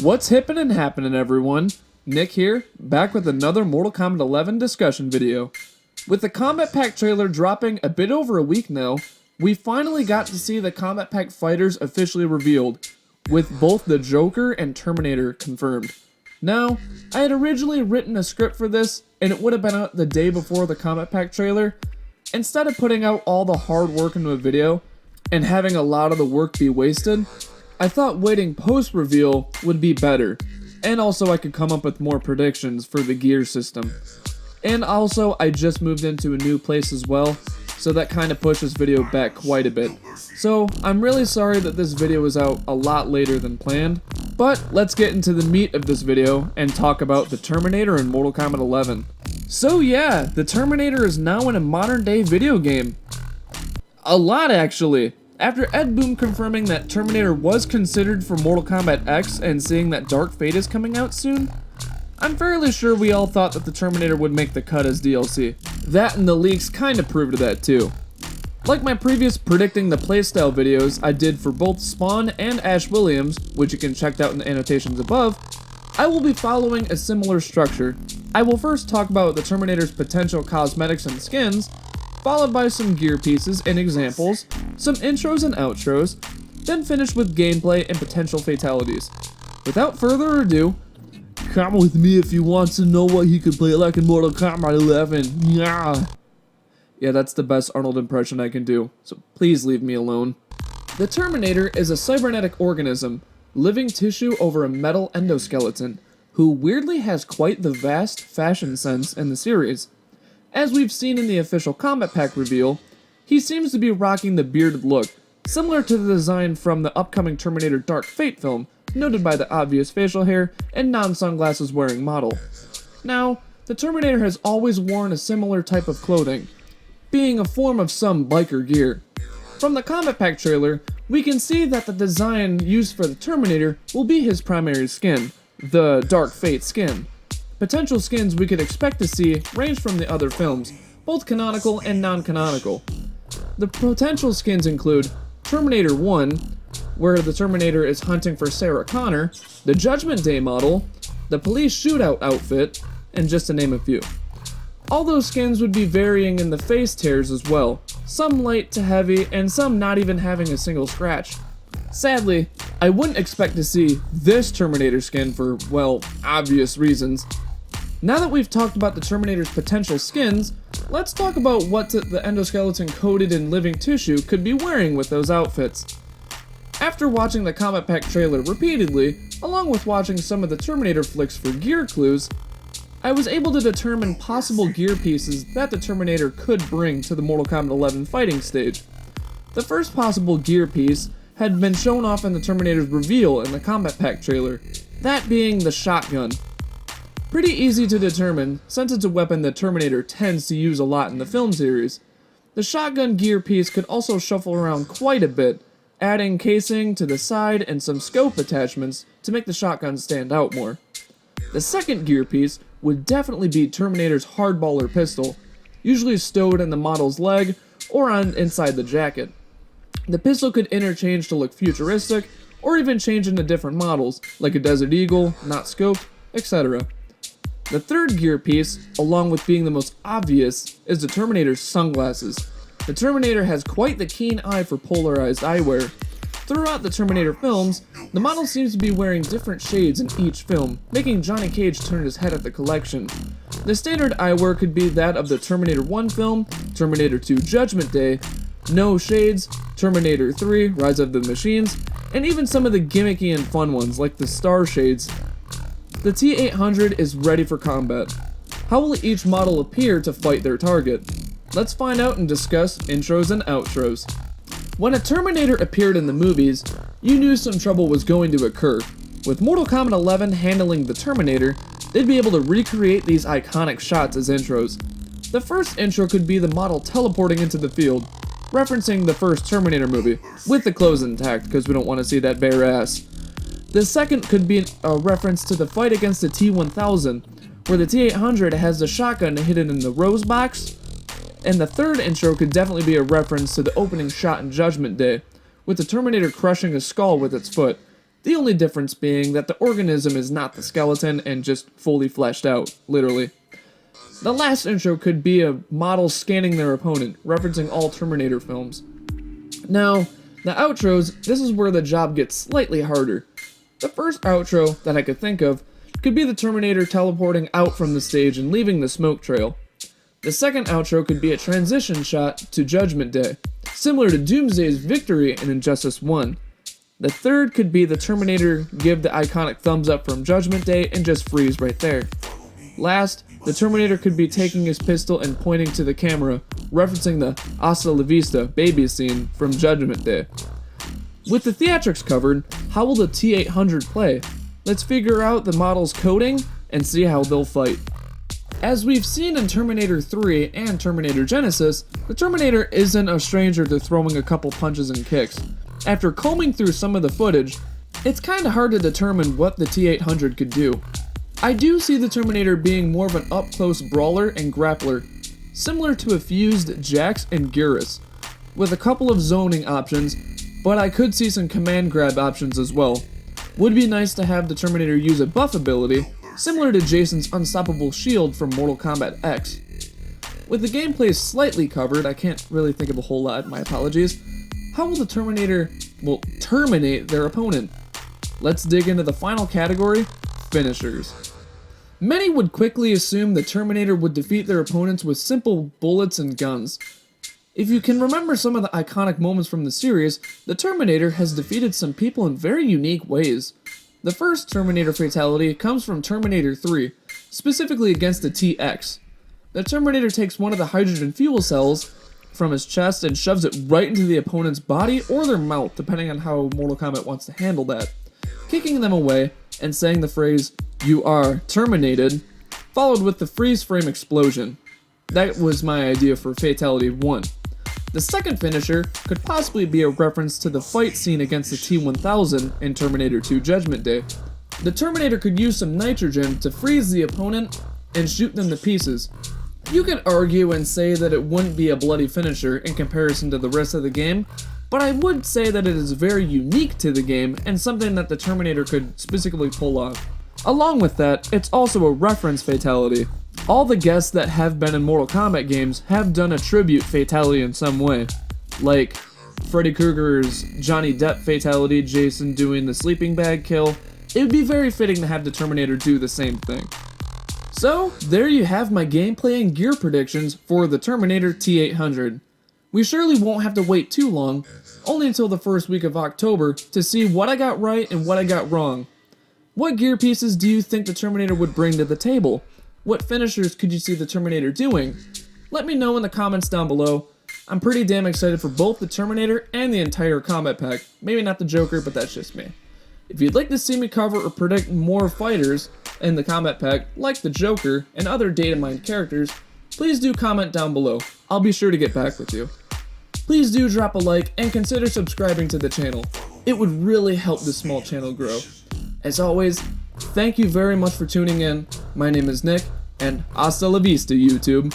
What's hippin' happening, everyone? Nick here, back with another Mortal Kombat 11 discussion video. With the Kombat Pack trailer dropping a bit over a week now, we finally got to see the Kombat Pack fighters officially revealed, with both the Joker and Terminator confirmed. Now, I had originally written a script for this, and it would have been out the day before the Kombat Pack trailer. Instead of putting out all the hard work into a video, and having a lot of the work be wasted, I thought waiting post-reveal would be better, and also I could come up with more predictions for the gear system. And also, I just moved into a new place as well, so that kind of pushed this video back quite a bit. So, I'm really sorry that this video is out a lot later than planned, but let's get into the meat of this video and talk about the Terminator in Mortal Kombat 11. So yeah, the Terminator is now in a modern day video game. A lot, actually. After Ed Boon confirming that Terminator was considered for Mortal Kombat X and seeing that Dark Fate is coming out soon, I'm fairly sure we all thought that the Terminator would make the cut as DLC. That and the leaks kinda proved that too. Like my previous predicting the playstyle videos I did for both Spawn and Ash Williams, which you can check out in the annotations above, I will be following a similar structure. I will first talk about the Terminator's potential cosmetics and skins, followed by some gear pieces and examples, some intros and outros, then finish with gameplay and potential fatalities. Without further ado, come with me if you want to know what he could play like in Mortal Kombat 11. Yeah, that's the best Arnold impression I can do, so please leave me alone. The Terminator is a cybernetic organism, living tissue over a metal endoskeleton, who weirdly has quite the vast fashion sense in the series. As we've seen in the official Kombat Pack reveal, he seems to be rocking the bearded look, similar to the design from the upcoming Terminator Dark Fate film, noted by the obvious facial hair and non-sunglasses wearing model. Now, the Terminator has always worn a similar type of clothing, being a form of some biker gear. From the Kombat Pack trailer, we can see that the design used for the Terminator will be his primary skin, the Dark Fate skin. Potential skins we could expect to see range from the other films, both canonical and non-canonical. The potential skins include Terminator 1, where the Terminator is hunting for Sarah Connor, the Judgment Day model, the police shootout outfit, and just to name a few. All those skins would be varying in the face tears as well, some light to heavy and some not even having a single scratch. Sadly, I wouldn't expect to see this Terminator skin for, well, obvious reasons. Now that we've talked about the Terminator's potential skins, let's talk about what the endoskeleton coated in living tissue could be wearing with those outfits. After watching the Kombat Pack trailer repeatedly, along with watching some of the Terminator flicks for gear clues, I was able to determine possible gear pieces that the Terminator could bring to the Mortal Kombat 11 fighting stage. The first possible gear piece had been shown off in the Terminator's reveal in the Kombat Pack trailer, that being the shotgun. Pretty easy to determine, since it's a weapon that Terminator tends to use a lot in the film series. The shotgun gear piece could also shuffle around quite a bit, adding casing to the side and some scope attachments to make the shotgun stand out more. The second gear piece would definitely be Terminator's hardballer pistol, usually stowed in the model's leg or on inside the jacket. The pistol could interchange to look futuristic, or even change into different models, like a Desert Eagle, not scoped, etc. The third gear piece, along with being the most obvious, is the Terminator's sunglasses. The Terminator has quite the keen eye for polarized eyewear. Throughout the Terminator films, the model seems to be wearing different shades in each film, making Johnny Cage turn his head at the collection. The standard eyewear could be that of the Terminator 1 film, Terminator 2 Judgment Day, No Shades, Terminator 3 Rise of the Machines, and even some of the gimmicky and fun ones like the Star Shades. The T-800 is ready for combat. How will each model appear to fight their target? Let's find out and discuss intros and outros. When a Terminator appeared in the movies, you knew some trouble was going to occur. With Mortal Kombat 11 handling the Terminator, they'd be able to recreate these iconic shots as intros. The first intro could be the model teleporting into the field, referencing the first Terminator movie, with the clothes intact because we don't want to see that bare ass. The second could be a reference to the fight against the T-1000, where the T-800 has the shotgun hidden in the rose box. And the third intro could definitely be a reference to the opening shot in Judgment Day, with the Terminator crushing a skull with its foot. The only difference being that the organism is not the skeleton and just fully fleshed out, literally. The last intro could be a model scanning their opponent, referencing all Terminator films. Now, the outros, this is where the job gets slightly harder. The first outro that I could think of could be the Terminator teleporting out from the stage and leaving the smoke trail. The second outro could be a transition shot to Judgment Day, similar to Doomsday's victory in Injustice 1. The third could be the Terminator give the iconic thumbs up from Judgment Day and just freeze right there. Last, the Terminator could be taking his pistol and pointing to the camera, referencing the Hasta la Vista baby scene from Judgment Day. With the theatrics covered, how will the T-800 play? Let's figure out the model's coding and see how they'll fight. As we've seen in Terminator 3 and Terminator Genesis, the Terminator isn't a stranger to throwing a couple punches and kicks. After combing through some of the footage, it's kinda hard to determine what the T-800 could do. I do see the Terminator being more of an up-close brawler and grappler, similar to a fused Jax and Garrus, with a couple of zoning options, but I could see some command grab options as well. Would be nice to have the Terminator use a buff ability, similar to Jason's unstoppable shield from Mortal Kombat X. With the gameplay slightly covered, I can't really think of a whole lot, my apologies. How will the Terminator, terminate their opponent? Let's dig into the final category, finishers. Many would quickly assume the Terminator would defeat their opponents with simple bullets and guns. If you can remember some of the iconic moments from the series, the Terminator has defeated some people in very unique ways. The first Terminator fatality comes from Terminator 3, specifically against the T-X. The Terminator takes one of the hydrogen fuel cells from his chest and shoves it right into the opponent's body or their mouth, depending on how Mortal Kombat wants to handle that, kicking them away and saying the phrase, "You are terminated," followed with the freeze frame explosion. That was my idea for Fatality 1. The second finisher could possibly be a reference to the fight scene against the T-1000 in Terminator 2 Judgment Day. The Terminator could use some nitrogen to freeze the opponent and shoot them to pieces. You could argue and say that it wouldn't be a bloody finisher in comparison to the rest of the game, but I would say that it is very unique to the game and something that the Terminator could specifically pull off. Along with that, it's also a reference fatality. All the guests that have been in Mortal Kombat games have done a tribute fatality in some way, like Freddy Krueger's Johnny Depp fatality, Jason doing the sleeping bag kill. It would be very fitting to have the Terminator do the same thing. So, there you have my gameplay and gear predictions for the Terminator T-800. We surely won't have to wait too long, only until the first week of October, to see what I got right and what I got wrong. What gear pieces do you think the Terminator would bring to the table? What finishers could you see the Terminator doing? Let me know in the comments down below. I'm pretty damn excited for both the Terminator and the entire Kombat Pack. Maybe not the Joker, but that's just me. If you'd like to see me cover or predict more fighters in the Kombat Pack, like the Joker and other data mined characters, please do comment down below. I'll be sure to get back with you. Please do drop a like and consider subscribing to the channel. It would really help this small channel grow. As always, thank you very much for tuning in. My name is Nick, and hasta la vista, YouTube.